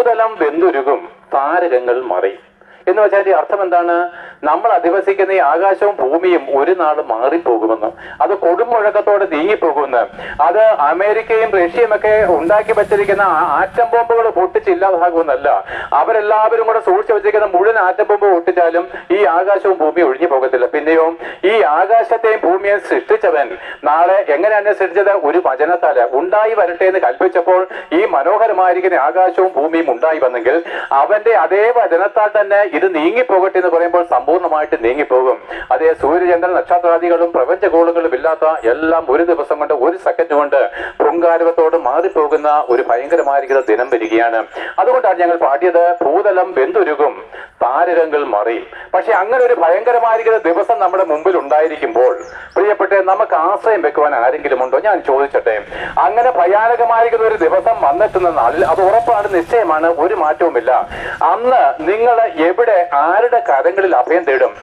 ഭൂതലം വെന്തുരുകും, താരകങ്ങൾ മറയും എന്ന് വെച്ചാൽ അർത്ഥം എന്താണ്? നമ്മൾ അധിവസിക്കുന്ന ഈ ആകാശവും ഭൂമിയും ഒരു നാൾ മാറിപ്പോകുമെന്ന്, അത് കൊടുമുഴക്കത്തോടെ നീങ്ങിപ്പോകുമെന്ന്. അത് അമേരിക്കയും റഷ്യയും ഒക്കെ ഉണ്ടാക്കി വെച്ചിരിക്കുന്ന ആറ്റം ബോംബുകൾ പൊട്ടിച്ചില്ലാതാകുമെന്നല്ല. അവരെല്ലാവരും കൂടെ സൂക്ഷിച്ചു വെച്ചിരിക്കുന്ന മുഴുവൻ ആറ്റം ബോംബ് പൊട്ടിച്ചാലും ഈ ആകാശവും ഭൂമിയും ഒഴിഞ്ഞു പോകത്തില്ല. പിന്നെയോ ഈ ആകാശത്തെയും ഭൂമിയെയും സൃഷ്ടിച്ചവൻ നാളെ എങ്ങനെയാണ് സൃഷ്ടിച്ചത്? ഒരു വചനത്താല് ഉണ്ടായി വരട്ടെ എന്ന് കൽപ്പിച്ചപ്പോൾ ഈ മനോഹരമായിരിക്കുന്ന ആകാശവും ഭൂമിയും ഉണ്ടായി വന്നെങ്കിൽ അവന്റെ അതേ വചനത്താൽ തന്നെ ഇത് നീങ്ങിപ്പോകട്ടെ എന്ന് പറയുമ്പോൾ സമ്പൂർണ്ണമായിട്ട് നീങ്ങിപ്പോകും. അതേ സൂര്യചന്ദ്ര നക്ഷത്രാദികളും പ്രപഞ്ചഗോളങ്ങളും ഇല്ലാത്ത എല്ലാം ഒരു ദിവസം കൊണ്ട്, ഒരു സെക്കൻഡ് കൊണ്ട് പൊങ്കാരവത്തോട് മാറിപ്പോകുന്ന ഒരു ഭയങ്കരമായിരിക്കുന്ന ദിനം വരികയാണ്. അതുകൊണ്ടാണ് ഞങ്ങൾ പാടിയത് ഭൂതലം വെന്തുരുകും, താരകങ്ങൾ മറിയും. പക്ഷെ അങ്ങനെ ഒരു ഭയങ്കരമായിരിക്കുന്ന ദിവസം നമ്മുടെ മുമ്പിൽ ഉണ്ടായിരിക്കുമ്പോൾ പ്രിയപ്പെട്ടെ, നമുക്ക് ആശ്രയം വെക്കുവാൻ ആരെങ്കിലും ഉണ്ടോ? ഞാൻ ചോദിച്ചട്ടെ. അങ്ങനെ ഭയാനകമായിരിക്കുന്ന ഒരു ദിവസം വന്നെത്തുന്ന നാളിൽ, അത് ഉറപ്പാണ്, നിശ്ചയമാണ്, ഒരു മാറ്റവുമില്ല. അന്ന് നിങ്ങൾ എവിടെ, ആരുടെ കരങ്ങളിൽ അഭയം തേടും?